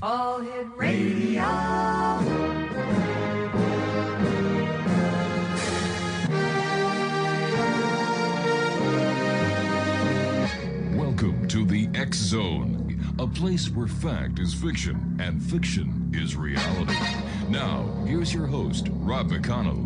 All Hit Radio. Welcome to the X Zone, a place where fact is fiction and fiction is reality. Now, here's your host, Rob McConnell.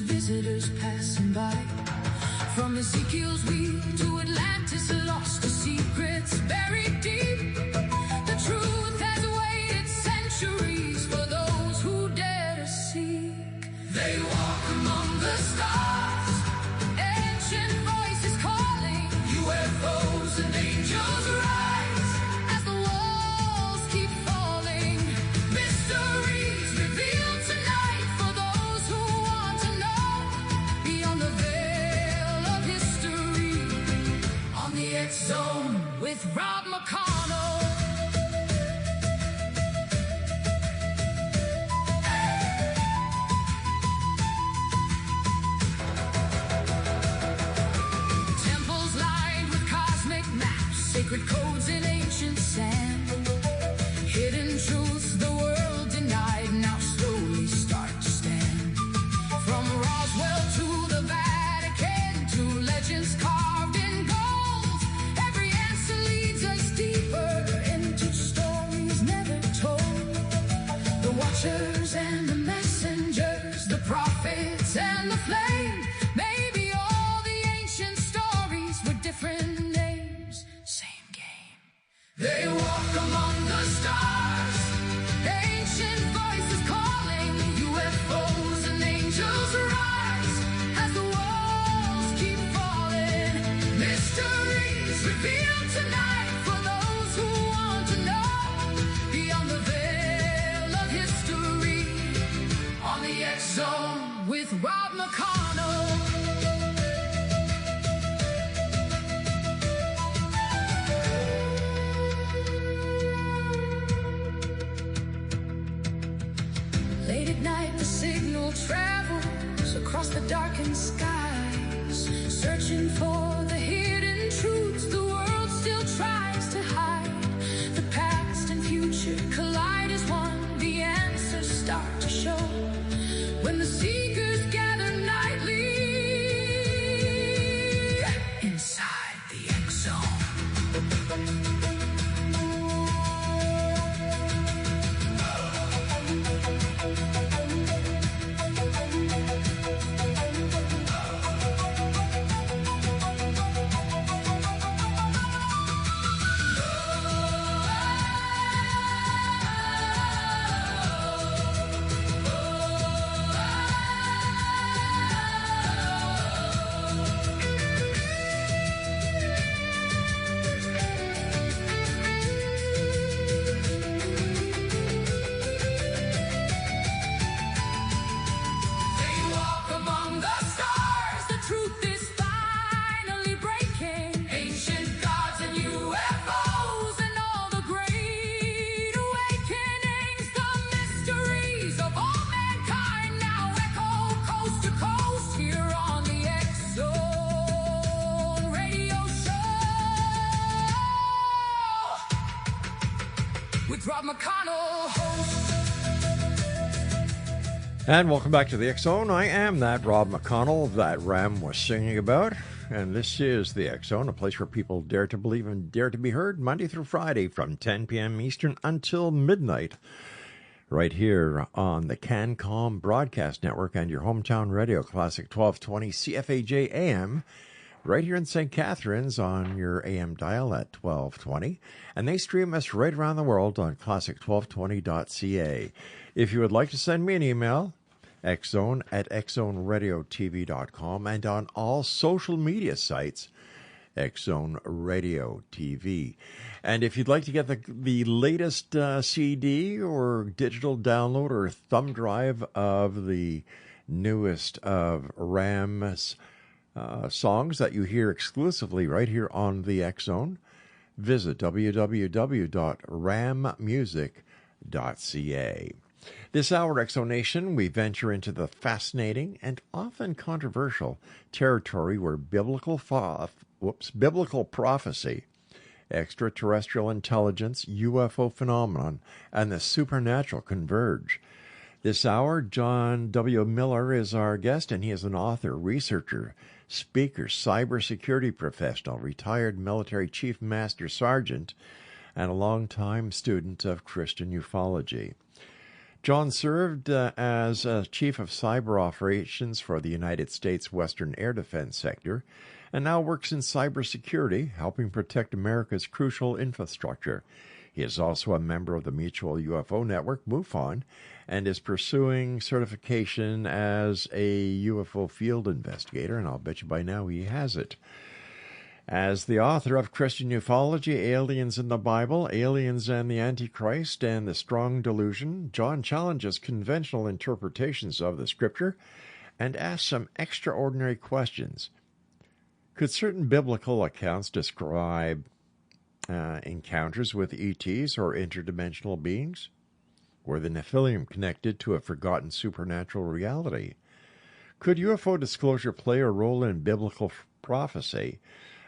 Visitors passing by, from Ezekiel's wheel to Atlantis, lost to secrets buried deep. The truth has waited centuries for those who dare to seek. They walk among the stars, ancient voices calling, UFOs and angels rise as the walls keep falling. Mysteries revealed tonight for those who want to know beyond the veil of history. On the X Zone with Rob McConnell. Temples lined with cosmic maps, sacred codes in ancient sand. Hidden truths the world denied now slowly start to stand. From Roswell to the Vatican, to legends carved in gold, every answer leads us deeper into stories never told. The watchers and the messengers, the prophets and the flame. Maybe all the ancient stories were different names, same game. They walk among the stars, ancient voices calling, UFOs and angels rise as the walls keep falling. Mysteries revealed tonight for those who want to know beyond the veil of history. On the X Zone with Rob McConnell. Late at night, the signal travels across the darkened skies, searching for the hidden truths the world still tries to hide. The past and future collide as one, the answers start to show when the seekers gather nightly inside the X Zone. They walk among the stars, the truth is finally breaking. Ancient gods and UFOs and all the great awakenings. The mysteries of all mankind now echo coast to coast here on the X Zone radio show with Rob McConnell, host. And welcome back to the X Zone. I am that Rob McConnell that Ram was singing about. And this is the X Zone, a place where people dare to believe and dare to be heard Monday through Friday from 10 p.m. Eastern until midnight. Right here on the CanCom Broadcast Network and your hometown radio, Classic 1220 CFAJ AM. Right here in St. Catharines on your AM dial at 1220. And they stream us right around the world on classic1220.ca. If you would like to send me an email, xzone@xzoneradiotv.com, and on all social media sites, Xzone Radio TV. And if you'd like to get the latest CD or digital download or thumb drive of the newest of Ram's songs that you hear exclusively right here on the X Zone, visit www.rammusic.ca. This hour, Exonation, we venture into the fascinating and often controversial territory where biblical prophecy, extraterrestrial intelligence, UFO phenomenon, and the supernatural converge. This hour, John W. Milor is our guest, and he is an author, researcher, speaker, cybersecurity professional, retired military chief master sergeant, and a longtime student of Christian ufology. John served as Chief of Cyber Operations for the United States Western Air Defense Sector and now works in cybersecurity, helping protect America's crucial infrastructure. He is also a member of the Mutual UFO Network, MUFON, and is pursuing certification as a UFO field investigator, and I'll bet you by now he has it. As the author of Christian Ufology, Aliens in the Bible, Aliens and the Antichrist, and the Strong Delusion, John challenges conventional interpretations of the Scripture and asks some extraordinary questions. Could certain biblical accounts describe encounters with ETs or interdimensional beings? Were the Nephilim connected to a forgotten supernatural reality? Could UFO disclosure play a role in biblical prophecy?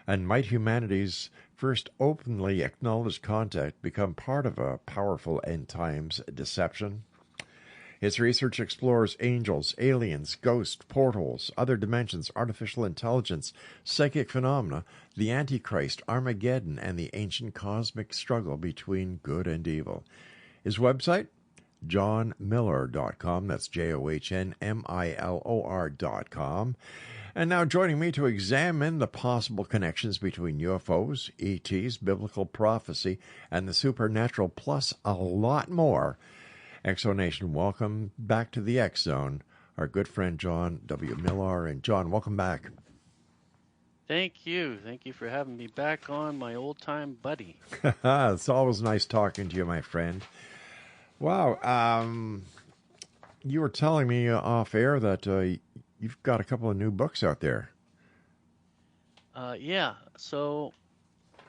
And might humanity's first openly acknowledged contact become part of a powerful end times deception? His research explores angels, aliens, ghosts, portals, other dimensions, artificial intelligence, psychic phenomena, the Antichrist, Armageddon, and the ancient cosmic struggle between good and evil. His website? johnmilor.com. That's JOHNMILOR.com. And now joining me to examine the possible connections between UFOs, ETs, biblical prophecy, and the supernatural, plus a lot more. Exonation, welcome back to the X Zone. Our good friend John W. Milor. And John, welcome back. Thank you. Thank you for having me back on, my old-time buddy. It's always nice talking to you, my friend. Wow. You were telling me off air that you've got a couple of new books out there. Yeah. So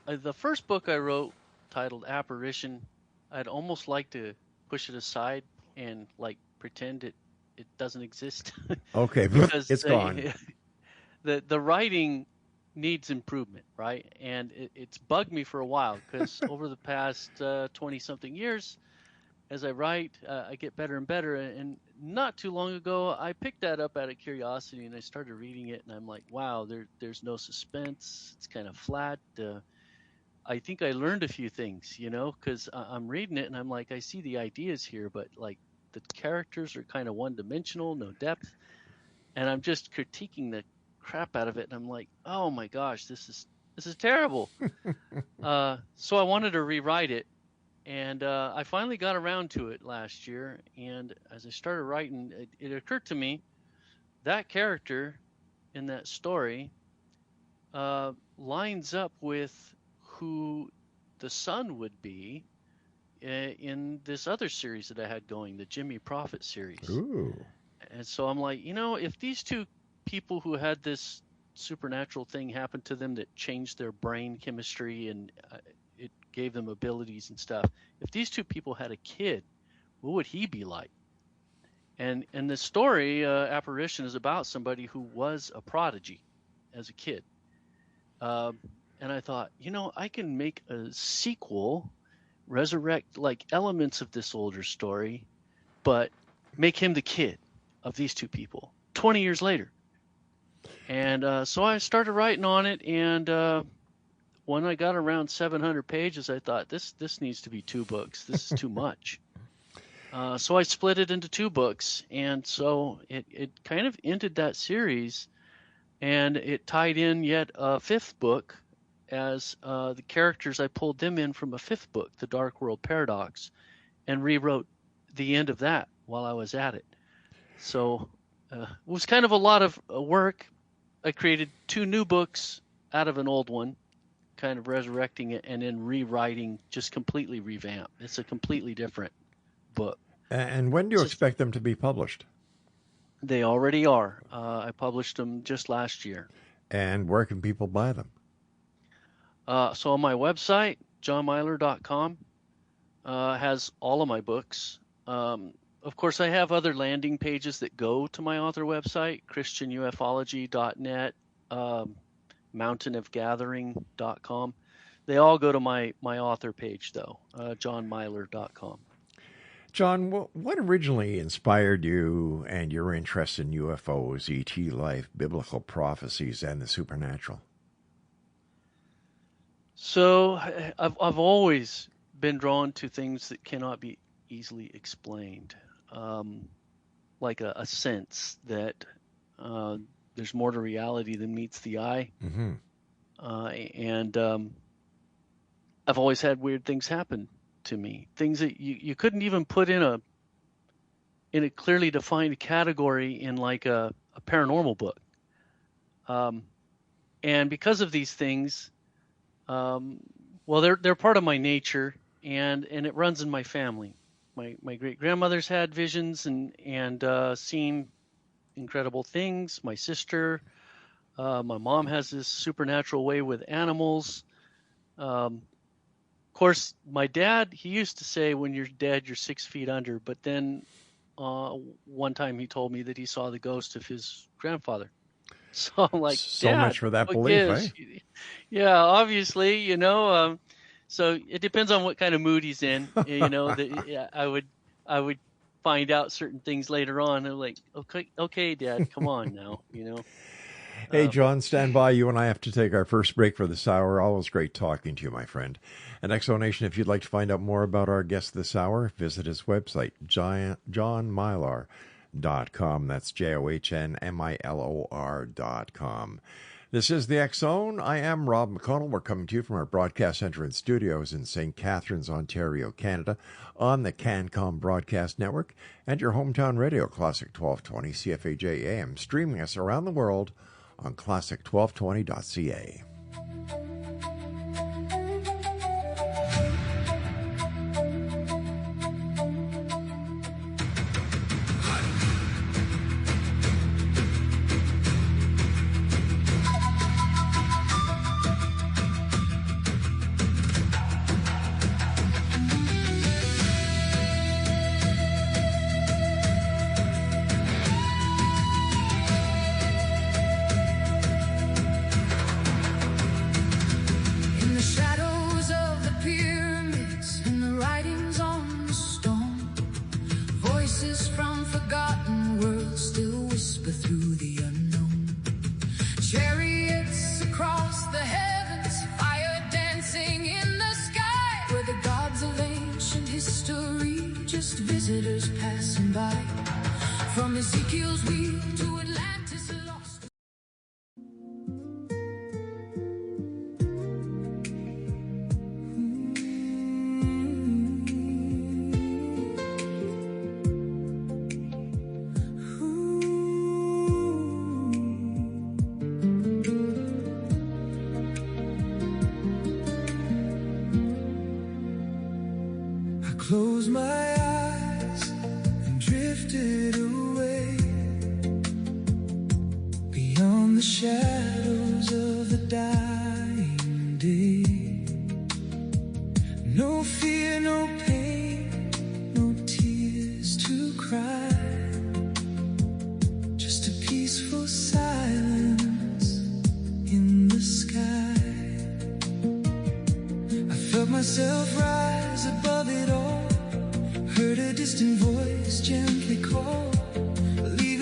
the first book I wrote, titled Apparition, I'd almost like to push it aside and like pretend it doesn't exist. Okay, because it's gone. The writing needs improvement, right? And it's bugged me for a while because over the past 20-something years, as I write, I get better and better. And not too long ago, I picked that up out of curiosity and I started reading it, and I'm like, wow, there's no suspense. It's kind of flat. I think I learned a few things, because I'm reading it and I'm like, I see the ideas here, but like the characters are kind of one-dimensional, no depth. And I'm just critiquing the crap out of it, and I'm like, oh my gosh, this is terrible. So I wanted to rewrite it. And I finally got around to it last year, and as I started writing, it occurred to me that character in that story lines up with who the son would be in this other series that I had going, the Jimmy Prophet series. Ooh. And so I'm like, if these two people who had this supernatural thing happen to them that changed their brain chemistry and it gave them abilities and stuff. If these two people had a kid, what would he be like? And the story, Apparition, is about somebody who was a prodigy as a kid. And I thought, I can make a sequel, resurrect like elements of this older story, but make him the kid. of these two people 20 years later. And so I started writing on it, and when I got around 700 pages, I thought, this needs to be 2 books. This is too much. So I split it into 2 books, and so it kind of ended that series, and it tied in yet a 5th book as the characters, I pulled them in from a 5th book, The Dark World Paradox, and rewrote the end of that while I was at it. So it was kind of a lot of work. I created 2 new books out of an old one, kind of resurrecting it and then rewriting, just completely revamped. It's a completely different book. And when do you expect them to be published? They already are. I published them just last year. And where can people buy them? So on my website, johnmilor.com, has all of my books. Of course, I have other landing pages that go to my author website, christianufology.net, mountainofgathering.com. They all go to my author page, though, johnmilor.com. John, what originally inspired you and your interest in UFOs, ET life, biblical prophecies, and the supernatural? So I've always been drawn to things that cannot be easily explained, like a sense that there's more to reality than meets the eye. Mm-hmm. And I've always had weird things happen to me, things that you couldn't even put in a clearly defined category in like a paranormal book. And because of these things, well, they're part of my nature, and it runs in my family. My great grandmother's had visions and seen incredible things. My sister, my mom has this supernatural way with animals. Of course, my dad, he used to say, when you're dead, you're 6 feet under. But then one time he told me that he saw the ghost of his grandfather. So I'm like, so Dad, much for that belief, right? Yeah, obviously, you know. So it depends on what kind of mood he's in. You know, I would find out certain things later on. I'm like, okay, Dad, come on now, you know. Hey, John, stand by. You and I have to take our first break for this hour. Always great talking to you, my friend. And Exonation, if you'd like to find out more about our guest this hour, visit his website, johnmilor.com. That's JOHNMILOR.com. This is the X Zone. I am Rob McConnell. We're coming to you from our broadcast center and studios in St. Catharines, Ontario, Canada, on the CanCom Broadcast Network and your hometown radio, Classic 1220 CFAJ AM, streaming us around the world on classic1220.ca. Visitors passing by, from Ezekiel's wheel to Atlantis lost. I close my eyes and drifted away beyond the shadows of the dying day. No fear, no pain, no tears to cry, just a peaceful silence in the sky. I felt myself rise above it all, heard a distant voice gently call, leave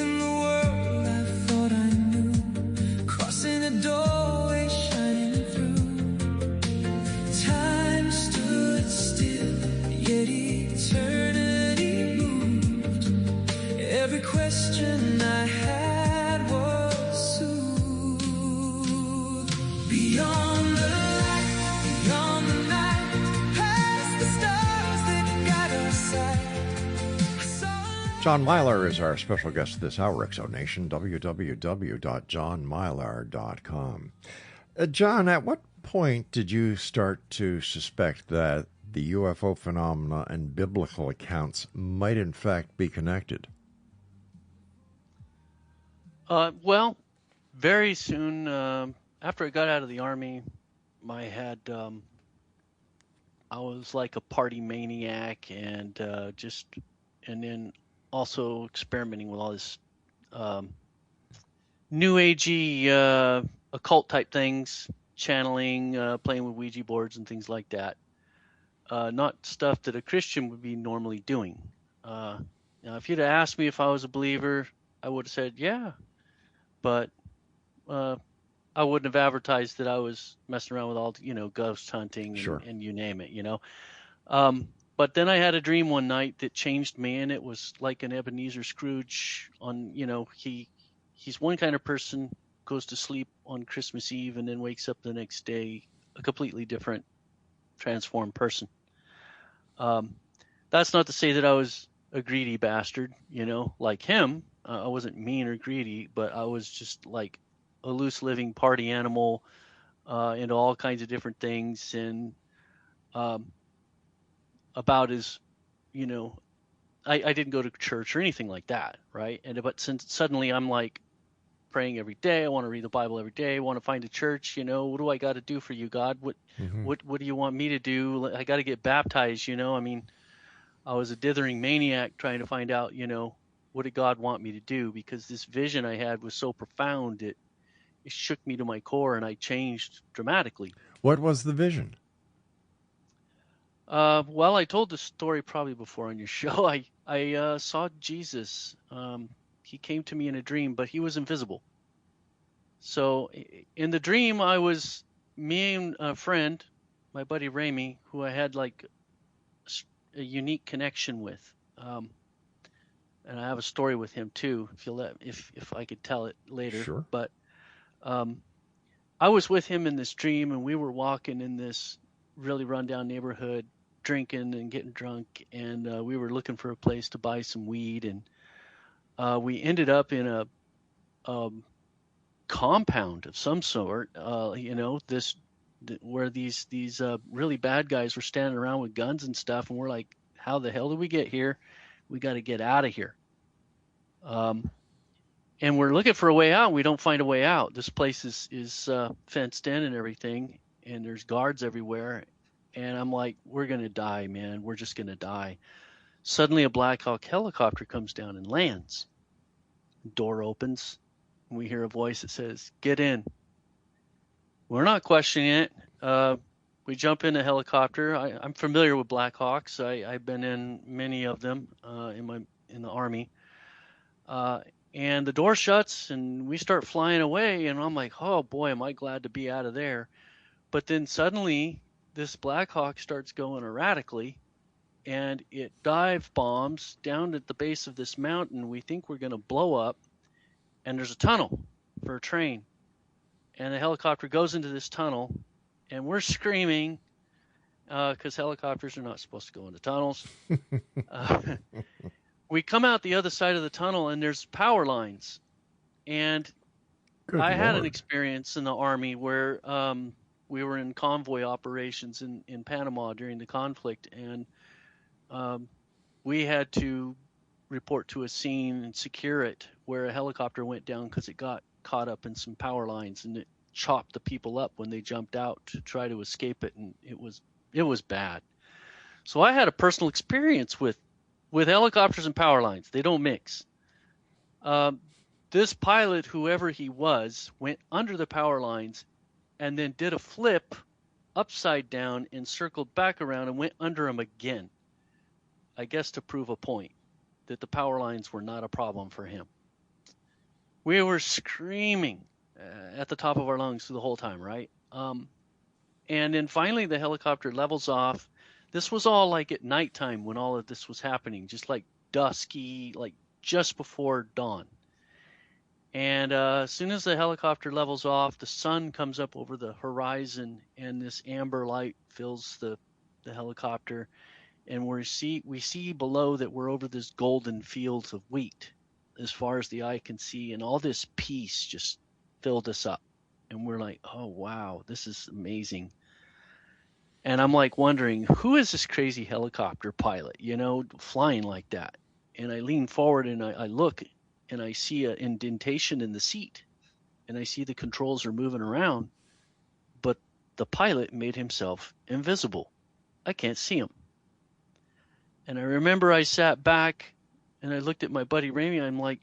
John Milor is our special guest this hour, Exonation, www.johnmilor.com. John, at what point did you start to suspect that the UFO phenomena and biblical accounts might in fact be connected? Well, very soon after I got out of the Army, I was like a party maniac and and then also experimenting with all this new agey occult type things, channeling, playing with Ouija boards and things like that. Not stuff that a Christian would be normally doing. Now, if you'd have asked me if I was a believer, I would have said, yeah. But I wouldn't have advertised that I was messing around with all, ghost hunting and you name it, But then I had a dream one night that changed me, and it was like an Ebenezer Scrooge on, he's one kind of person, goes to sleep on Christmas Eve and then wakes up the next day a completely different, transformed person. That's not to say that I was a greedy bastard, like him. I wasn't mean or greedy, but I was just like a loose living party animal into all kinds of different things. And about as, I didn't go to church or anything like that, right? But since suddenly I'm like praying every day, I want to read the Bible every day, I want to find a church, what do I got to do for you, God? What do you want me to do? I got to get baptized, I mean, I was a dithering maniac trying to find out, what did God want me to do? Because this vision I had was so profound, it shook me to my core, and I changed dramatically. What was the vision? Well, I told the story probably before on your show. I saw Jesus. He came to me in a dream, but he was invisible. So in the dream, me and a friend, my buddy Ramy, who I had like a unique connection with. And I have a story with him too, if I could tell it later. Sure. But I was with him in this dream, and we were walking in this really rundown neighborhood, drinking and getting drunk, and we were looking for a place to buy some weed, and we ended up in a compound of some sort, where these really bad guys were standing around with guns and stuff, and we're like, how the hell did we get here? We got to get out of here. And we're looking for a way out. We don't find a way out. This place is fenced in and everything, and there's guards everywhere. And I'm like, we're going to die, man. We're just going to die. Suddenly a Black Hawk helicopter comes down and lands. Door opens, and we hear a voice that says, get in. We're not questioning it. We jump in a helicopter. I'm familiar with Black Hawks. I've been in many of them in the Army. And the door shuts, and we start flying away. And I'm like, oh boy, am I glad to be out of there. But then suddenly, this Black Hawk starts going erratically, and it dive bombs down at the base of this mountain. We think we're going to blow up, and there's a tunnel for a train. And the helicopter goes into this tunnel, and we're screaming because helicopters are not supposed to go into tunnels. We come out the other side of the tunnel, and there's power lines. And I had an experience in the Army where we were in convoy operations in Panama during the conflict, and we had to report to a scene and secure it where a helicopter went down because it got caught up in some power lines, and it chopped the people up when they jumped out to try to escape it, and it was bad. So I had a personal experience with helicopters and power lines. They don't mix. This pilot, whoever he was, went under the power lines and then did a flip upside down and circled back around and went under them again. I guess to prove a point that the power lines were not a problem for him. We were screaming at the top of our lungs through the whole time, right? And then finally the helicopter levels off. This was all like at nighttime when all of this was happening, just like dusky, like just before dawn. And as soon as the helicopter levels off, the sun comes up over the horizon, and this amber light fills the helicopter. and we see below that we're over this golden fields of wheat as far as the eye can see, and all this peace just filled us up. And we're like, oh, wow, this is amazing. And I'm like wondering, who is this crazy helicopter pilot, flying like that? And I lean forward and I look and I see an indentation in the seat, and I see the controls are moving around, but the pilot made himself invisible. I can't see him. And I remember I sat back and I looked at my buddy Ramey. I'm like,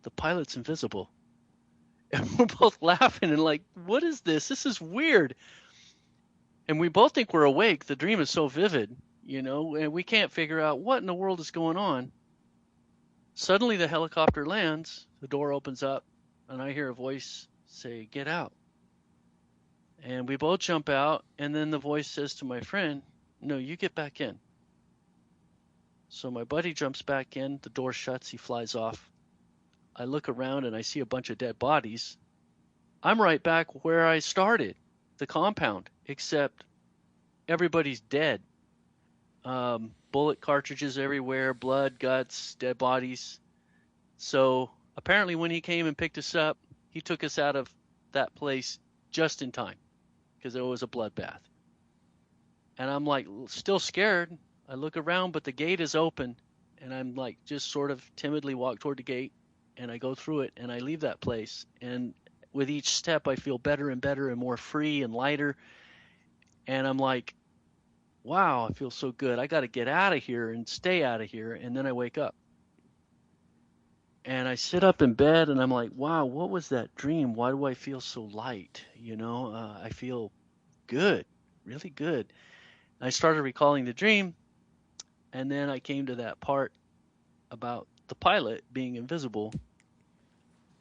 the pilot's invisible. And we're both laughing and like, what is this? This is weird. And we both think we're awake. The dream is so vivid, and we can't figure out what in the world is going on. Suddenly the helicopter lands, the door opens up, and I hear a voice say, get out. And we both jump out, and then the voice says to my friend, no, you get back in. So my buddy jumps back in, the door shuts, he flies off. I look around and I see a bunch of dead bodies. I'm right back where I started, the compound, except everybody's dead. Bullet cartridges everywhere, blood, guts, dead bodies. So apparently when he came and picked us up, he took us out of that place just in time because there was a bloodbath. And I'm like still scared. I look around, but the gate is open, and I'm like just sort of timidly walk toward the gate, and I go through it, and I leave that place. And with each step, I feel better and better and more free and lighter. And I'm like, wow, I feel so good. I got to get out of here and stay out of here. And then I wake up. And I sit up in bed, and I'm like, wow, what was that dream? Why do I feel so light? I feel good, really good. I started recalling the dream, and then I came to that part about the pilot being invisible.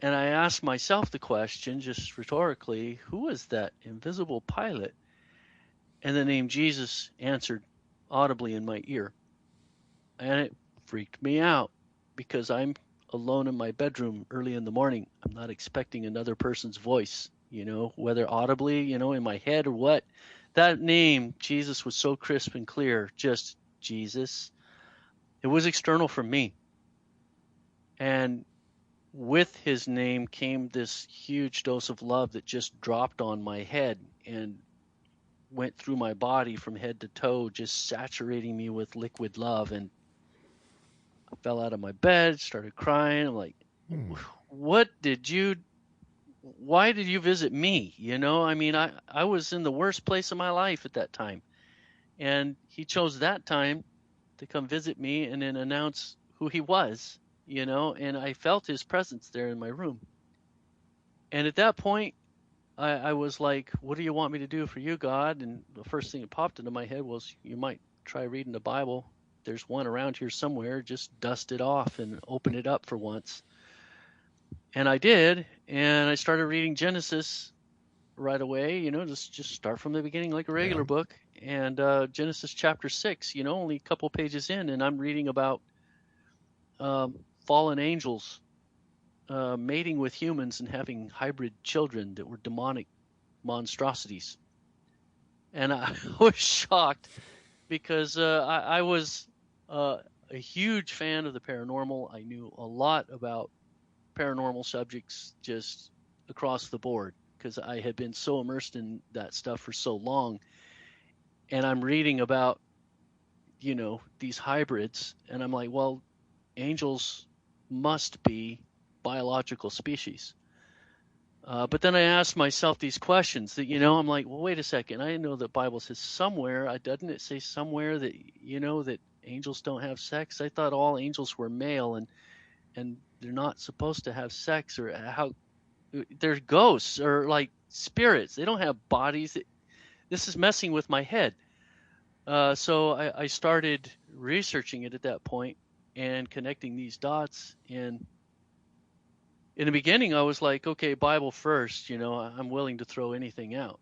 And I asked myself the question, just rhetorically, who is that invisible pilot? And the name Jesus answered audibly in my ear. And it freaked me out because I'm alone in my bedroom early in the morning. I'm not expecting another person's voice, whether audibly, in my head or what. That name, Jesus, was so crisp and clear, just Jesus. It was external from me. And with his name came this huge dose of love that just dropped on my head and went through my body from head to toe, just saturating me with liquid love. And I fell out of my bed, started crying. I'm like, why did you visit me? I was in the worst place of my life at that time. And he chose that time to come visit me and then announce who he was, and I felt his presence there in my room. And at that point, I was like, what do you want me to do for you, God? And the first thing that popped into my head was, you might try reading the Bible. There's one around here somewhere. Just dust it off and open it up for once. And I did, and I started reading Genesis right away, just start from the beginning like a regular book. And Genesis chapter 6, only a couple pages in, and I'm reading about fallen angels mating with humans and having hybrid children that were demonic monstrosities. And I was shocked because I was a huge fan of the paranormal. I knew a lot about paranormal subjects just across the board because I had been so immersed in that stuff for so long. And I'm reading about, these hybrids, and I'm like, well, angels must be biological species. But then I asked myself these questions that, I'm like, well, wait a second. I know the Bible says somewhere, doesn't it say somewhere that, that angels don't have sex? I thought all angels were male and they're not supposed to have sex, or how they're ghosts or like spirits. They don't have bodies. This is messing with my head. So I started researching it at that point and connecting these dots. And in the beginning, I was like, okay, Bible first, I'm willing to throw anything out,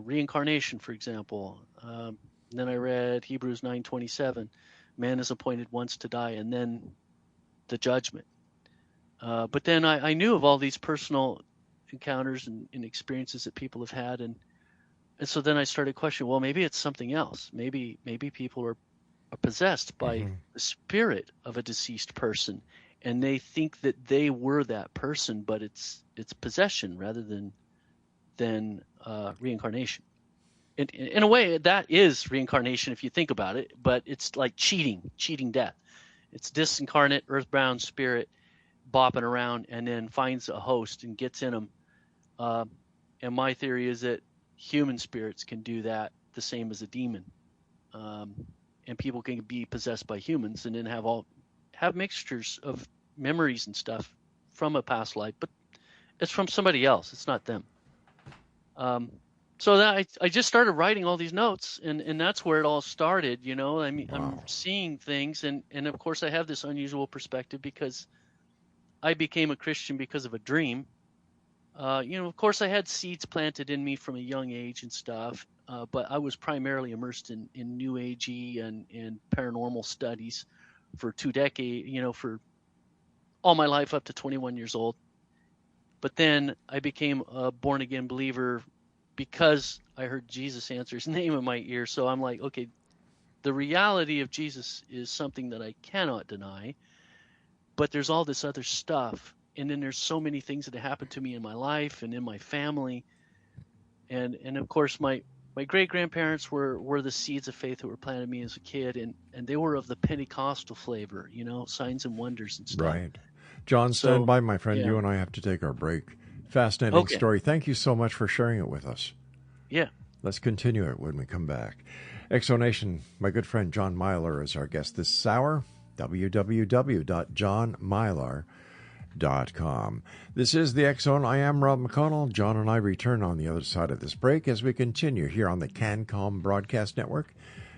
reincarnation, for example. Then I read Hebrews 9:27, man is appointed once to die, and then the judgment. But then I knew of all these personal encounters and experiences that people have had. And And so then I started questioning, well, maybe it's something else. Maybe people are possessed by the spirit of a deceased person, and they think that they were that person, but it's possession rather than reincarnation. In a way, that is reincarnation if you think about it, but it's like cheating death. It's disincarnate, earthbound spirit bopping around and then finds a host and gets in them. And my theory is that human spirits can do that the same as a demon. And people can be possessed by humans and then have mixtures of memories and stuff from a past life, but it's from somebody else. It's not them. So that I just started writing all these notes, and that's where it all started. I mean, wow. I'm seeing things, and of course I have this unusual perspective because I became a Christian because of a dream. Of course I had seeds planted in me from a young age and stuff, but I was primarily immersed in New Agey and paranormal studies for 2 decades, for all my life up to 21 years old. But then I became a born-again believer because I heard Jesus answer his name in my ear. So I'm like, okay, the reality of Jesus is something that I cannot deny, but there's all this other stuff. And then there's so many things that have happened to me in my life and in my family. And of course, my great-grandparents were the seeds of faith that were planted in me as a kid, and they were of the Pentecostal flavor, signs and wonders and stuff. Right. John, stand by, my friend. Yeah. You and I have to take our break. Fascinating story. Thank you so much for sharing it with us. Yeah. Let's continue it when we come back. Exonation, my good friend John Milor is our guest this hour. www.johnmilor.com. This is the X Zone. I am Rob McConnell. John and I return on the other side of this break as we continue here on the CanCom Broadcast Network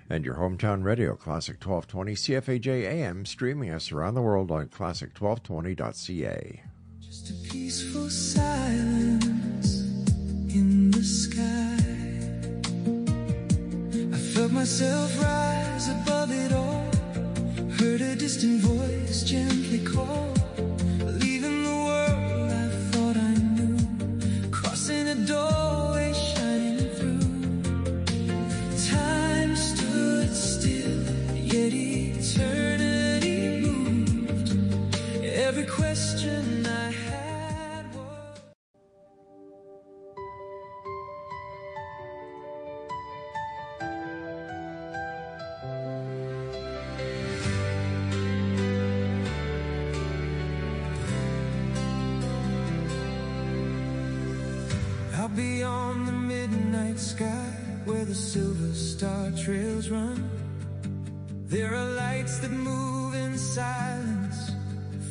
and your hometown radio, Classic 1220 CFAJ AM, streaming us around the world on classic1220.ca. Just a peaceful silence in the sky. I felt myself rise above it all. Heard a distant voice gently call. Leaving the world I thought I knew. Crossing a doorway shining through. Time stood still, yet eternity moved. Every question I had was... Out beyond the midnight sky, where the silver star trails run, there are lights that move in silence,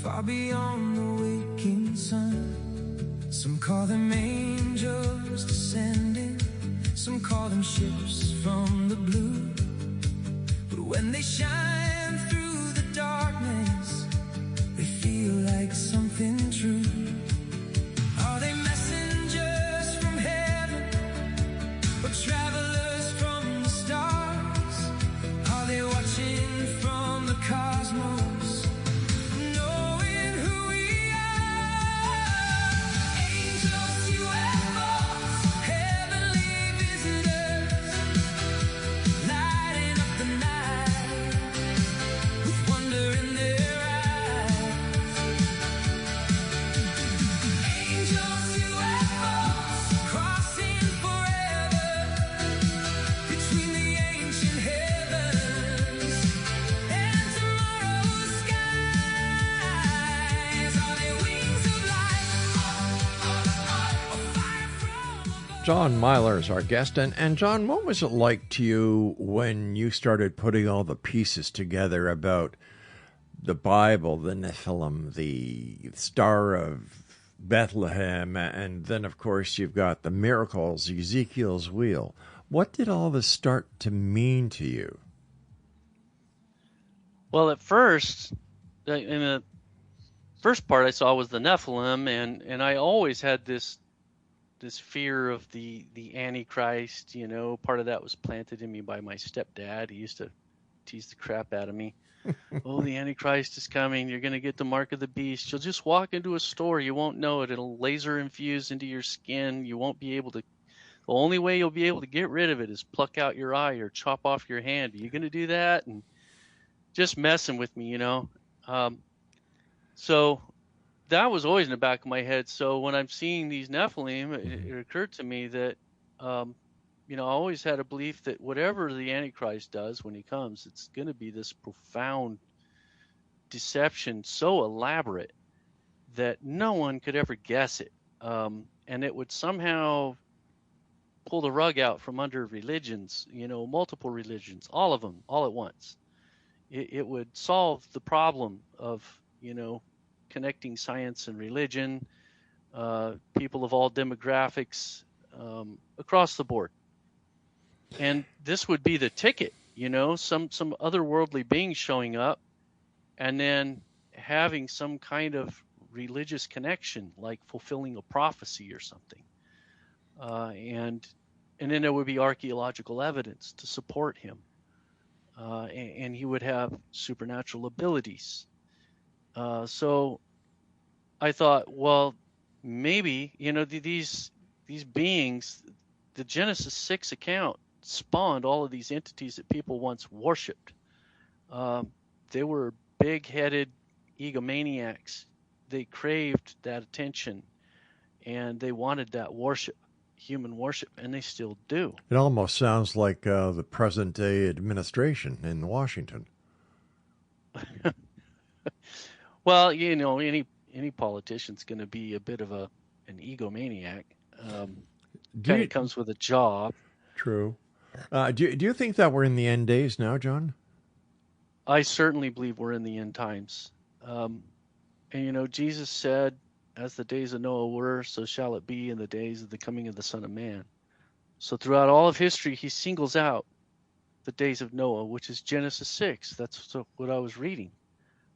far beyond the waking sun. Some call them angels descending, some call them ships from the blue. But when they shine through the darkness, they feel like something true. Are they messengers from heaven, or travelers from the stars? Are they watching from the cosmos, knowing who we are? Angels, UFOs, heavenly visitors, lighting up the night with wonder in their eyes. Angels, UFOs, crossing forever between the ancient heavens and tomorrow's skies. Are they wings of light, or fire from above? John Milor is our guest. And John, what was it like to you when you started putting all the pieces together about the Bible, the Nephilim, the Star of Bethlehem, and then, of course, you've got the miracles, Ezekiel's wheel. What did all this start to mean to you? Well, at first, in the first part I saw was the Nephilim, and I always had this fear of the Antichrist. Part of that was planted in me by my stepdad. He used to tease the crap out of me. Oh, the Antichrist is coming. You're going to get the mark of the beast. You'll just walk into a store. You won't know it. It'll laser infuse into your skin. You won't be able to. The only way you'll be able to get rid of it is pluck out your eye or chop off your hand. Are you going to do that? And just messing with me, So that was always in the back of my head. So when I'm seeing these Nephilim, it occurred to me that, I always had a belief that whatever the Antichrist does when he comes, it's going to be this profound deception, so elaborate that no one could ever guess it. And it would somehow pull the rug out from under religions, multiple religions, all of them, all at once. It would solve the problem of, connecting science and religion, people of all demographics, across the board. And this would be the ticket, some otherworldly beings showing up and then having some kind of religious connection, like fulfilling a prophecy or something. And then there would be archaeological evidence to support him. And he would have supernatural abilities. So I thought, well, maybe, these beings, the Genesis 6 account spawned all of these entities that people once worshipped. They were big-headed egomaniacs. They craved that attention, and they wanted that worship, human worship, and they still do. It almost sounds like the present-day administration in Washington. Well, any politician's going to be a bit of an egomaniac. Kind of comes with a job. True. Do you think that we're in the end days now, John? I certainly believe we're in the end times. And Jesus said, as the days of Noah were, so shall it be in the days of the coming of the Son of Man. So throughout all of history, he singles out the days of Noah, which is Genesis 6. That's what I was reading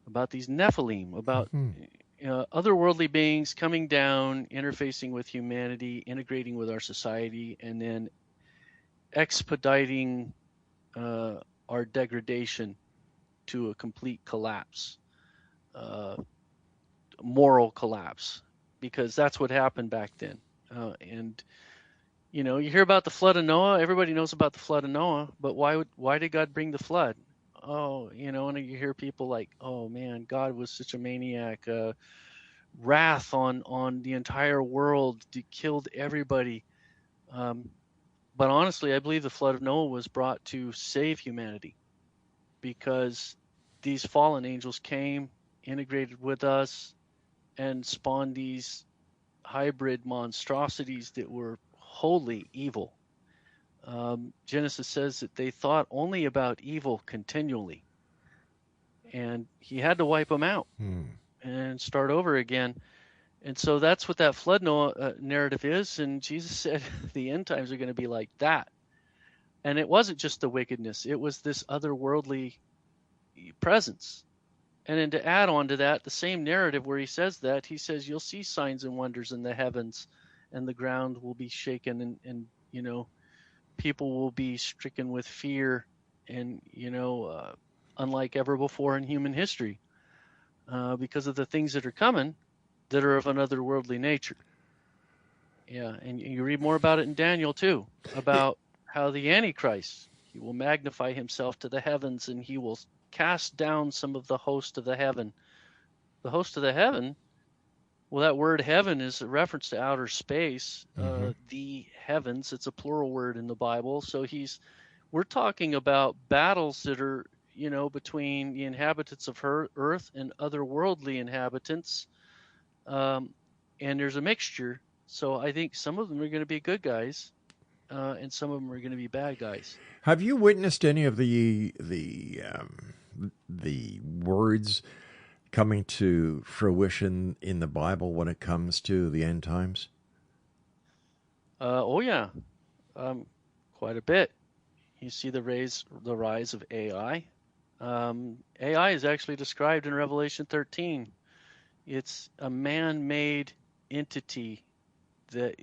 about these Nephilim, about otherworldly beings coming down, interfacing with humanity, integrating with our society, and then expediting our degradation to a complete collapse, moral collapse, because that's what happened back then. And you hear about the flood of Noah. Everybody knows about the flood of Noah, but why did God bring the flood? Oh, and you hear people like, oh man, God was such a maniac, wrath on the entire world, killed everybody. But honestly, I believe the flood of Noah was brought to save humanity, because these fallen angels came, integrated with us, and spawned these hybrid monstrosities that were wholly evil. Genesis says that they thought only about evil continually, and he had to wipe them out and start over again. And so that's what that flood Noah narrative is. And Jesus said the end times are going to be like that. And it wasn't just the wickedness, it was this otherworldly presence. And then to add on to that, the same narrative where he says that, he says you'll see signs and wonders in the heavens, and the ground will be shaken, and people will be stricken with fear, and unlike ever before in human history, because of the things that are coming that are of an otherworldly nature. Yeah, and you read more about it in Daniel too, about how the Antichrist, he will magnify himself to the heavens, and he will cast down some of the host of the heaven. The host of the heaven, well, that word heaven is a reference to outer space, the heavens. It's a plural word in the Bible. So we're talking about battles that are, between the inhabitants of earth and otherworldly inhabitants. And there's a mixture. So I think some of them are going to be good guys, and some of them are going to be bad guys. Have you witnessed any of the words coming to fruition in the Bible when it comes to the end times? Oh yeah, quite a bit. You see the rise of AI. AI is actually described in Revelation 13. It's a man-made entity that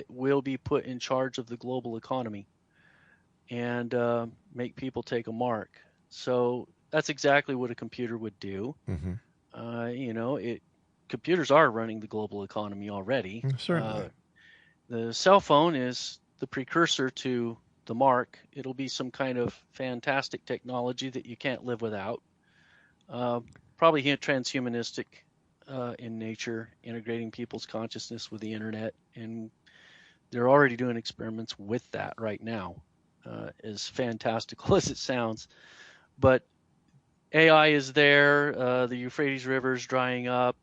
will be put in charge of the global economy and make people take a mark. So that's exactly what a computer would do. Computers are running the global economy already. Certainly. The cell phone is the precursor to the mark. It'll be some kind of fantastic technology that you can't live without. Probably transhumanistic in nature, integrating people's consciousness with the internet, and they're already doing experiments with that right now, as fantastical as it sounds. But AI is there, the Euphrates River is drying up,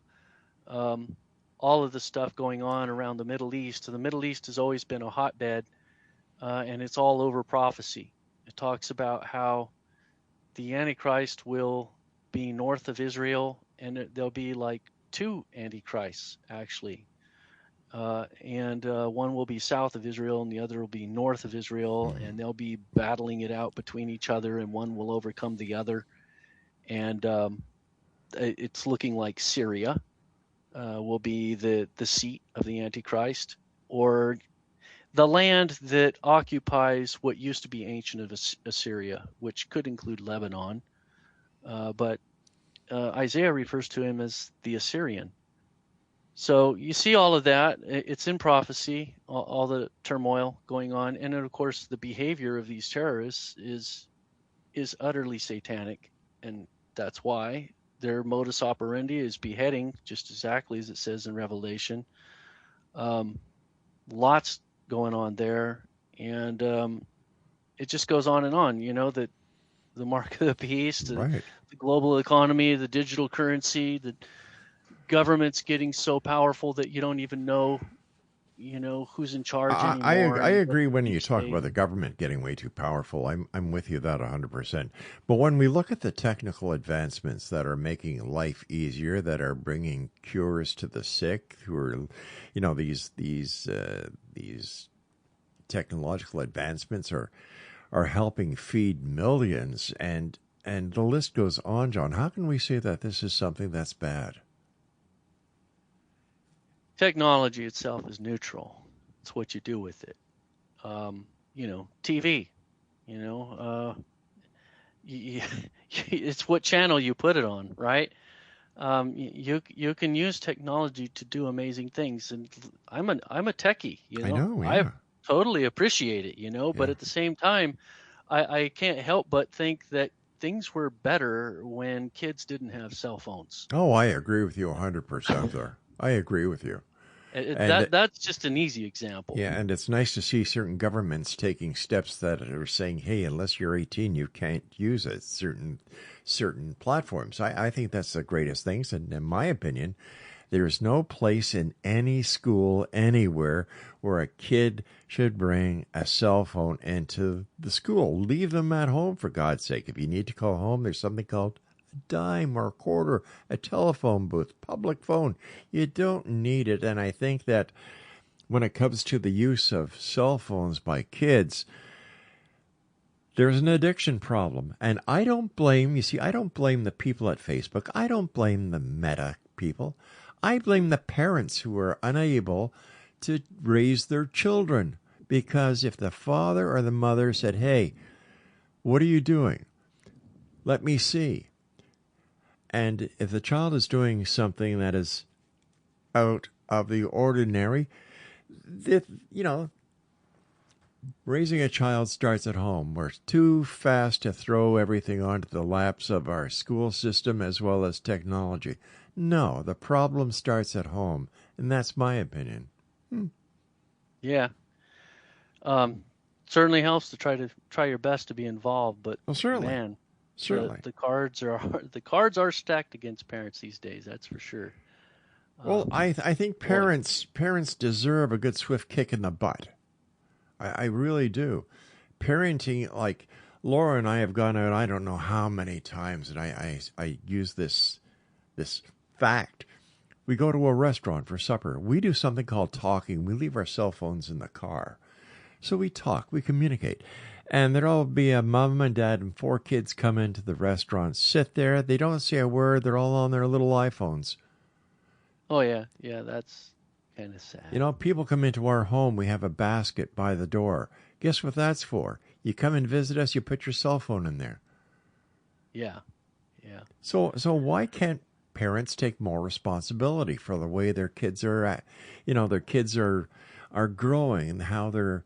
all of the stuff going on around the Middle East. The Middle East has always been a hotbed, and it's all over prophecy. It talks about how the Antichrist will be north of Israel, and there'll be like two Antichrists, actually. And one will be south of Israel, and the other will be north of Israel, and they'll be battling it out between each other, and one will overcome the other. And it's looking like Syria will be the seat of the Antichrist, or the land that occupies what used to be ancient Assyria, which could include Lebanon. But Isaiah refers to him as the Assyrian. So you see all of that. It's in prophecy, all the turmoil going on. And then, of course, the behavior of these terrorists is utterly satanic. And that's why their modus operandi is beheading, just exactly as it says in Revelation. Lots going on there. And it just goes on and on, that the mark of the beast, Right. the global economy, the digital currency, the government's getting so powerful that you don't even know, who's in charge anymore. I agree when you talk about the government getting way too powerful. I'm with you that 100%. But when we look at the technical advancements that are making life easier, that are bringing cures to the sick, who are, these technological advancements are helping feed millions, and the list goes on, John. How can we say that this is something that's bad? Technology itself is neutral. It's what you do with it. TV, it's what channel you put it on, right? You can use technology to do amazing things, and I'm a techie. I know. Yeah. I totally appreciate it. But at the same time, I can't help but think that things were better when kids didn't have cell phones. Oh, I agree with you 100% there. I agree with you. That's just an easy example. Yeah, and it's nice to see certain governments taking steps that are saying, hey, unless you're 18, you can't use it, certain platforms. I think that's the greatest things, and in my opinion, there's no place in any school anywhere where a kid should bring a cell phone into the school. Leave them at home, for God's sake. If you need to call home, there's something called a dime or a quarter, a telephone booth, public phone. You don't need it. And I think that when it comes to the use of cell phones by kids, there's an addiction problem. And I don't blame the people at Facebook. I don't blame the Meta people. I blame the parents who are unable to raise their children. Because if the father or the mother said, hey, what are you doing? Let me see. And if the child is doing something that is out of the ordinary, raising a child starts at home. We're too fast to throw everything onto the laps of our school system as well as technology. No, the problem starts at home, and that's my opinion. Yeah. Certainly helps to try your best to be involved, but certainly. Man, certainly the cards are stacked against parents these days. That's for sure. Well, I think parents deserve a good swift kick in the butt. I really do. Parenting, like Laura and I have gone out, I don't know how many times, and I use this fact. We go to a restaurant for supper. We do something called talking. We leave our cell phones in the car. So we talk, we communicate. And there'll be a mom and dad and 4 kids come into the restaurant, sit there. They don't say a word. They're all on their little iPhones. Oh, yeah. Yeah, that's kind of sad. People come into our home. We have a basket by the door. Guess what that's for? You come and visit us, you put your cell phone in there. Yeah. Yeah. So why can't parents take more responsibility for the way their kids are at? Their kids are are growing and how they're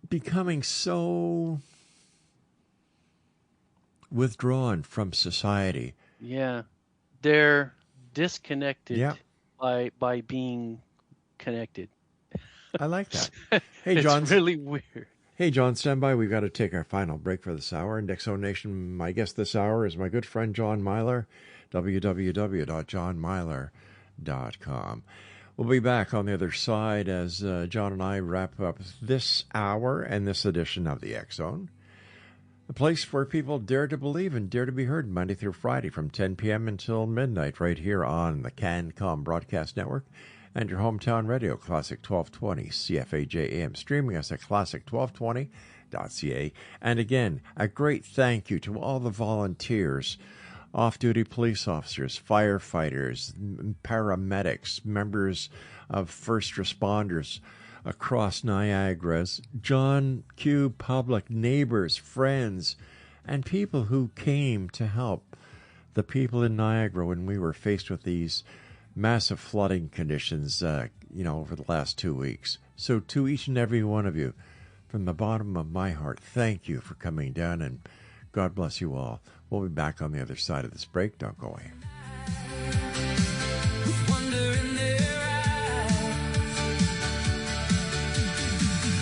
becoming so withdrawn from society. Yeah, they're disconnected Yeah. by being connected. I like that. Hey, It's John. really weird. Hey, John, stand by. We've got to take our final break for this hour. And Exo Nation, my guest this hour is my good friend John Milor, www.johnmilor.com. We'll be back on the other side as John and I wrap up this hour and this edition of the X Zone, a place where people dare to believe and dare to be heard Monday through Friday from 10 p.m. until midnight right here on the CanCom Broadcast Network and your hometown radio, Classic 1220 CFAJ AM, streaming us at classic1220.ca. And again, a great thank you to all the volunteers, off-duty police officers, firefighters, paramedics, members of first responders across Niagara's, John Q. Public, neighbors, friends, and people who came to help the people in Niagara when we were faced with these massive flooding conditions, over the last 2 weeks. So to each and every one of you, from the bottom of my heart, thank you for coming down, and God bless you all. We'll be back on the other side of this break. Don't go away. With wonder in their eyes.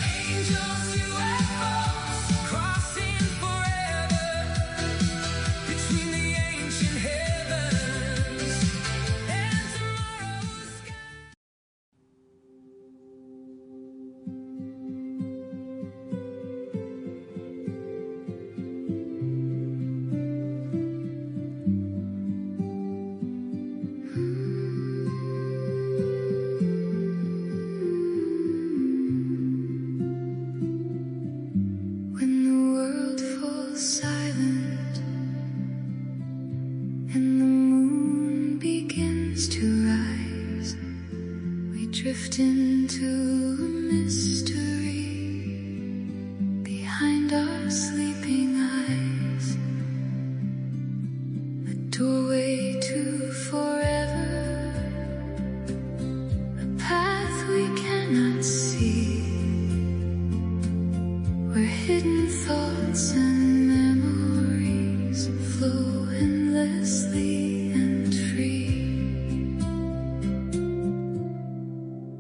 Angels, UFOs, crossing forever between the ancient heavens and tomorrow's sky. When the world falls silent and the moon begins to rise, we drift into a mystery behind our sleeping eyes, a doorway to forever, a path we cannot see, where hidden thoughts and memories flow endlessly and free.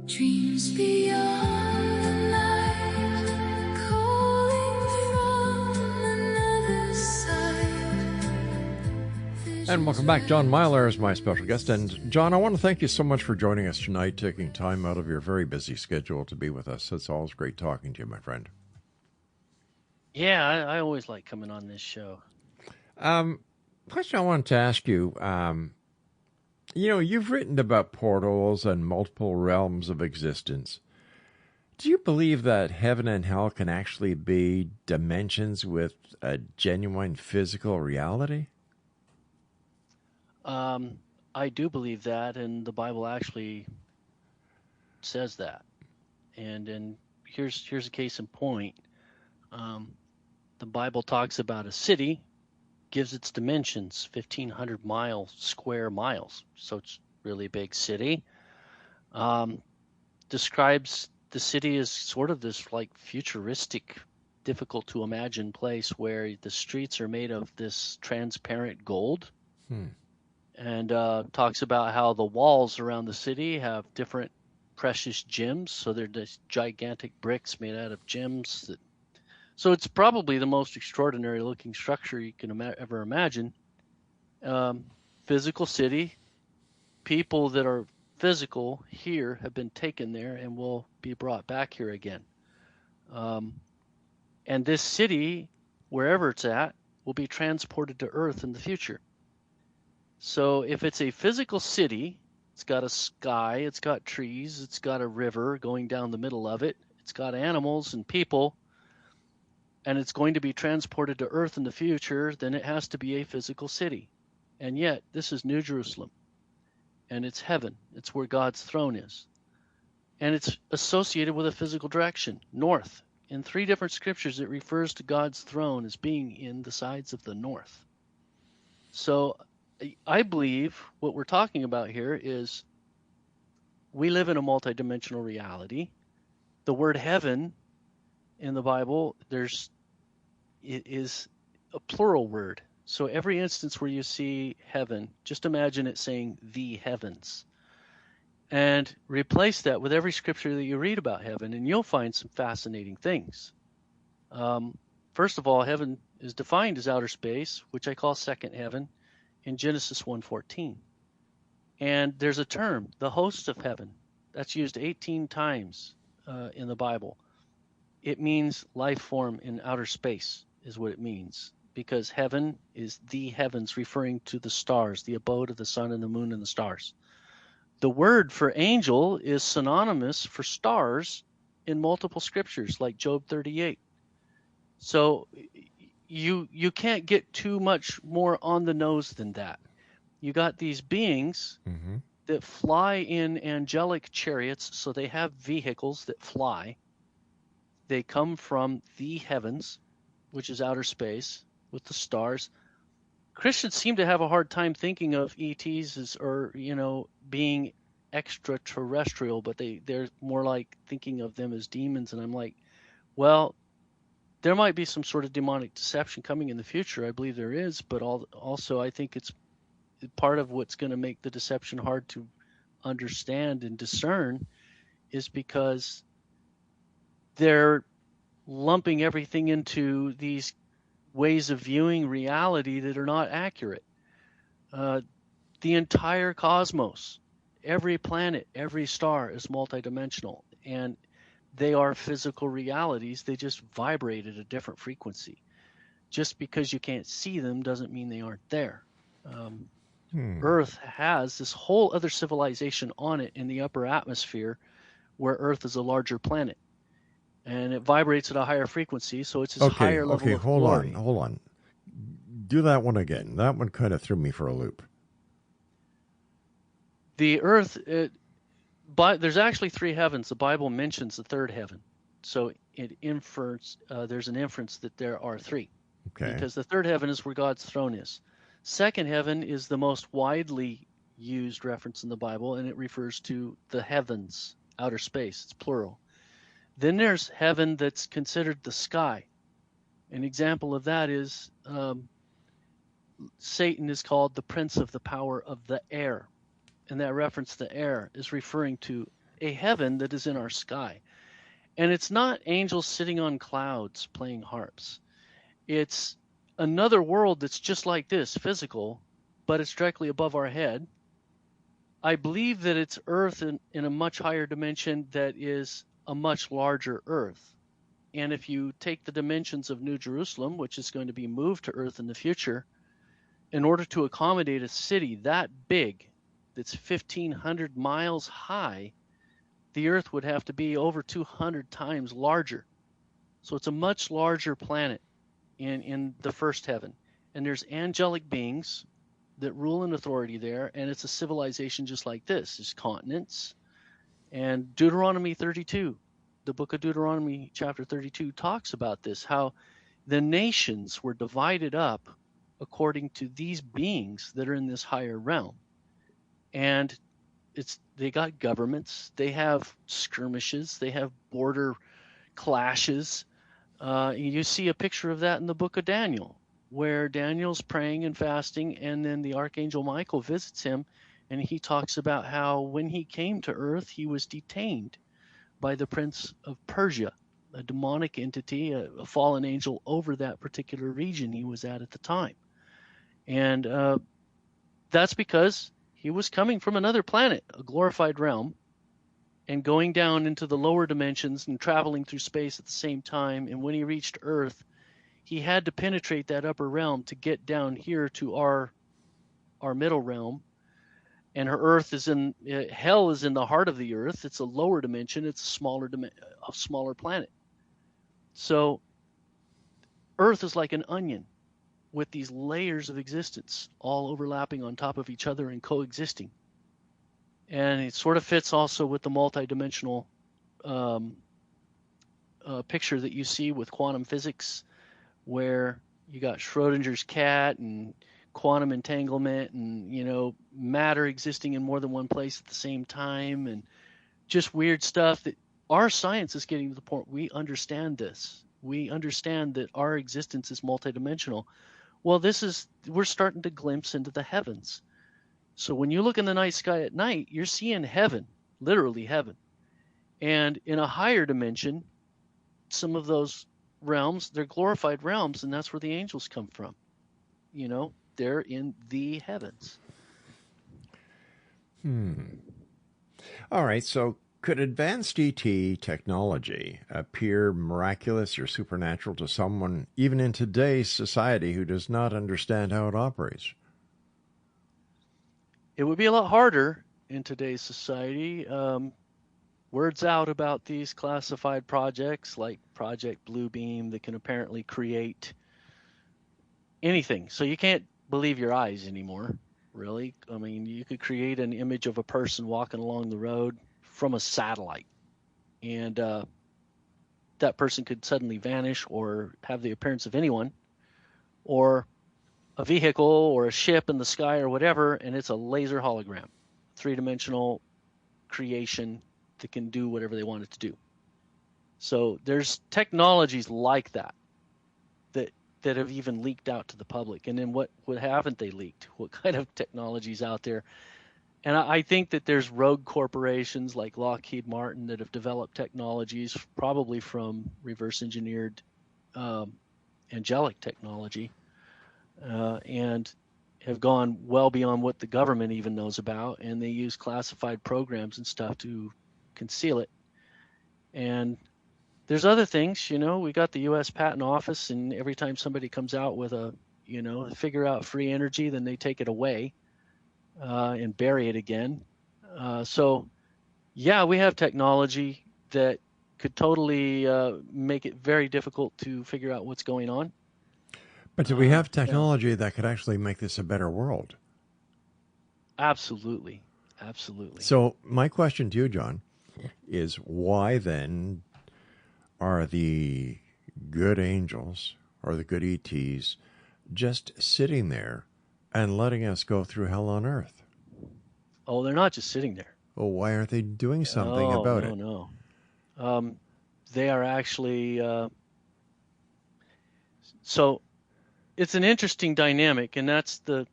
Dreams beyond the night, calling from another side. And welcome back. John Milor is my special guest. And John, I want to thank you so much for joining us tonight, taking time out of your very busy schedule to be with us. It's always great talking to you, my friend. Yeah, I always like coming on this show. Question I wanted to ask you, you've written about portals and multiple realms of existence. Do you believe that heaven and hell can actually be dimensions with a genuine physical reality? I do believe that, and the Bible actually says that. And here's a case in point. The Bible talks about a city, gives its dimensions, 1,500 square miles. So it's really a big city. Describes the city as sort of this like futuristic, difficult to imagine place where the streets are made of this transparent gold. And talks about how the walls around the city have different precious gems. So they're just gigantic bricks made out of gems. So it's probably the most extraordinary looking structure you can ever imagine. Physical city. People that are physical here have been taken there and will be brought back here again. And this city, wherever it's at, will be transported to Earth in the future. So if it's a physical city, it's got a sky, it's got trees, it's got a river going down the middle of it, it's got animals and people, and it's going to be transported to Earth in the future, then it has to be a physical city. And yet, this is New Jerusalem, and it's heaven. It's where God's throne is. And it's associated with a physical direction, north. In 3 different scriptures, it refers to God's throne as being in the sides of the north. So I believe what we're talking about here is we live in a multidimensional reality. The word heaven in the Bible, it is a plural word. So every instance where you see heaven, just imagine it saying the heavens. And replace that with every scripture that you read about heaven, and you'll find some fascinating things. First of all, heaven is defined as outer space, which I call second heaven, in Genesis 1:14. And there's a term, the hosts of heaven, that's used 18 times in the Bible. It means life form in outer space is what it means, because heaven is the heavens, referring to the stars, the abode of the sun and the moon and the stars. The word for angel is synonymous for stars in multiple scriptures, like Job 38. So you can't get too much more on the nose than that. You got these beings that fly in angelic chariots, so they have vehicles that fly. They come from the heavens, which is outer space, with the stars. Christians seem to have a hard time thinking of ETs as, or being extraterrestrial, but they're more like thinking of them as demons. And I'm like, well, there might be some sort of demonic deception coming in the future. I believe there is, but also I think it's part of what's going to make the deception hard to understand and discern is because they're lumping everything into these ways of viewing reality that are not accurate. The entire cosmos, every planet, every star is multidimensional, and they are physical realities. They just vibrate at a different frequency. Just because you can't see them doesn't mean they aren't there. Earth has this whole other civilization on it in the upper atmosphere, where Earth is a larger planet. And it vibrates at a higher frequency, so it's this higher level of glory. Hold on. Do that one again. That one kind of threw me for a loop. The Earth, but there's actually three heavens. The Bible mentions the third heaven, so there's an inference that there are three. Okay. Because the third heaven is where God's throne is. Second heaven is the most widely used reference in the Bible, and it refers to the heavens, outer space. It's plural. Then there's heaven that's considered the sky. An example of that is Satan is called the prince of the power of the air. And that reference to air is referring to a heaven that is in our sky. And it's not angels sitting on clouds playing harps. It's another world that's just like this, physical, but it's directly above our head. I believe that it's Earth in a much higher dimension that is a much larger Earth. And if you take the dimensions of New Jerusalem, which is going to be moved to Earth in the future, in order to accommodate a city that big, that's 1,500 miles high, the Earth would have to be over 200 times larger. So it's a much larger planet in the first heaven. And there's angelic beings that rule in authority there, and it's a civilization just like this. There's continents. And Deuteronomy 32, the book of Deuteronomy chapter 32 talks about this, how the nations were divided up according to these beings that are in this higher realm. And they got governments, they have skirmishes, they have border clashes. You see a picture of that in the book of Daniel, where Daniel's praying and fasting, and then the archangel Michael visits him, and he talks about how when he came to earth, he was detained by the prince of Persia, a demonic entity, a fallen angel over that particular region he was at the time. And that's because he was coming from another planet, a glorified realm, and going down into the lower dimensions and traveling through space at the same time. And when he reached Earth, he had to penetrate that upper realm to get down here to our middle realm. And Earth is hell is in the heart of the Earth. It's a lower dimension. It's a smaller planet. So Earth is like an onion with these layers of existence all overlapping on top of each other and coexisting. And it sort of fits also with the multidimensional picture that you see with quantum physics, where you got Schrodinger's cat and quantum entanglement and, matter existing in more than one place at the same time and just weird stuff that our science is getting to the point we understand this. We understand that our existence is multidimensional. Well, we're starting to glimpse into the heavens. So when you look in the night sky at night, you're seeing heaven, literally heaven. And in a higher dimension, some of those realms, they're glorified realms, and that's where the angels come from. They're in the heavens. All right, so could advanced ET technology appear miraculous or supernatural to someone, even in today's society, who does not understand how it operates? It would be a lot harder in today's society. Word's out about these classified projects like Project Bluebeam that can apparently create anything. So you can't believe your eyes anymore, really. I mean, you could create an image of a person walking along the road from a satellite, and that person could suddenly vanish or have the appearance of anyone, or a vehicle or a ship in the sky or whatever, and it's a laser hologram, three-dimensional creation that can do whatever they want it to do. So there's technologies like that have even leaked out to the public. And then what haven't they leaked? What kind of technologies out there? And I think that there's rogue corporations like Lockheed Martin that have developed technologies, probably from reverse engineered angelic technology, and have gone well beyond what the government even knows about. And they use classified programs and stuff to conceal it. And there's other things, we got the U.S. Patent Office, and every time somebody comes out with figure out free energy, then they take it away and bury it again. So, yeah, we have technology that could totally make it very difficult to figure out what's going on. But do we have technology that could actually make this a better world? Absolutely. Absolutely. So my question to you, John, is why then are the good angels or the good ETs just sitting there and letting us go through hell on earth? Oh, they're not just sitting there. Well, why aren't they doing something about it? No. They are actually... So it's an interesting dynamic, and that's the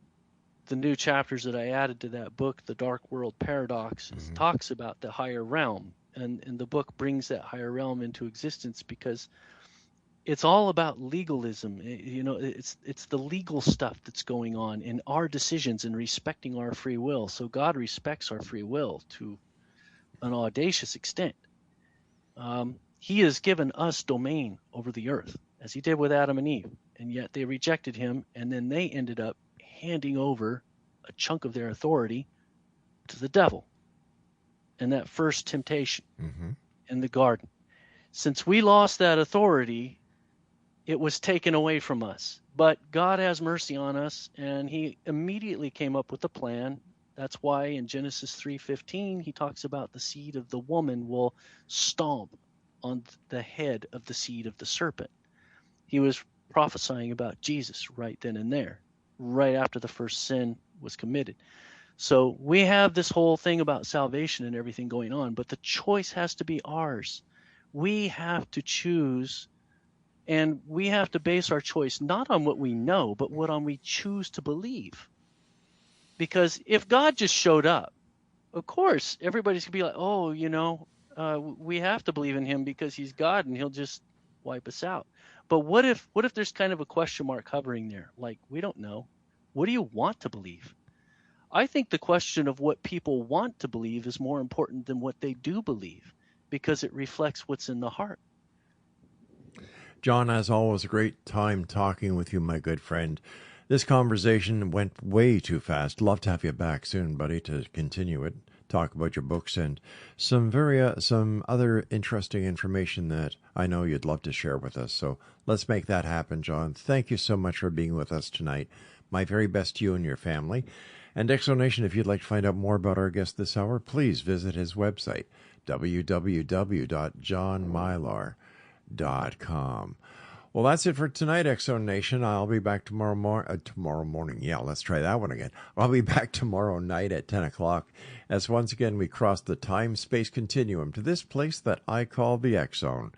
new chapters that I added to that book, The Dark World Paradox. It talks about the higher realm, and the book brings that higher realm into existence because it's all about legalism. It's the legal stuff that's going on in our decisions and respecting our free will. So God respects our free will to an audacious extent. He has given us domain over the earth, as he did with Adam and Eve, and yet they rejected him, and then they ended up handing over a chunk of their authority to the devil in that first temptation in the garden. Since we lost that authority, it was taken away from us. But God has mercy on us, and he immediately came up with a plan. That's why in Genesis 3:15, he talks about the seed of the woman will stomp on the head of the seed of the serpent. He was prophesying about Jesus right then and there, right after the first sin was committed. So we have this whole thing about salvation and everything going on, but the choice has to be ours. We have to choose, and we have to base our choice not on what we know, but what we choose to believe. Because if God just showed up, of course, everybody's going to be like, oh, we have to believe in him because he's God and he'll just wipe us out. But what if there's kind of a question mark hovering there? Like, we don't know. What do you want to believe? I think the question of what people want to believe is more important than what they do believe, because it reflects what's in the heart. John, as always, a great time talking with you, my good friend. This conversation went way too fast. Love to have you back soon, buddy, to continue it, talk about your books and some other interesting information that I know you'd love to share with us. So let's make that happen, John. Thank you so much for being with us tonight. My very best to you and your family. And Exonation, if you'd like to find out more about our guest this hour, please visit his website, www.johnmilor.com. Well, that's it for tonight, X-Zone Nation. I'll be back tomorrow morning. Yeah, let's try that one again. I'll be back tomorrow night at 10 o'clock as once again we cross the time-space continuum to this place that I call the X-Zone.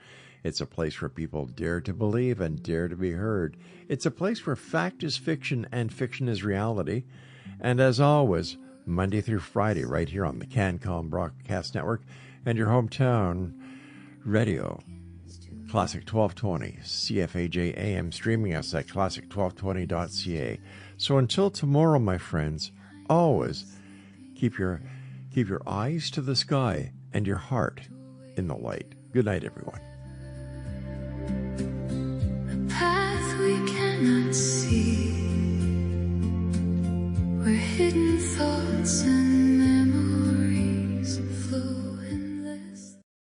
It's a place where people dare to believe and dare to be heard. It's a place where fact is fiction and fiction is reality. And as always, Monday through Friday, right here on the CanCom Broadcast Network and your hometown radio, Classic 1220, CFAJ AM, streaming us at classic1220.ca. So until tomorrow, my friends, always keep your eyes to the sky and your heart in the light. Good night, everyone. A path we cannot see, where hidden thoughts and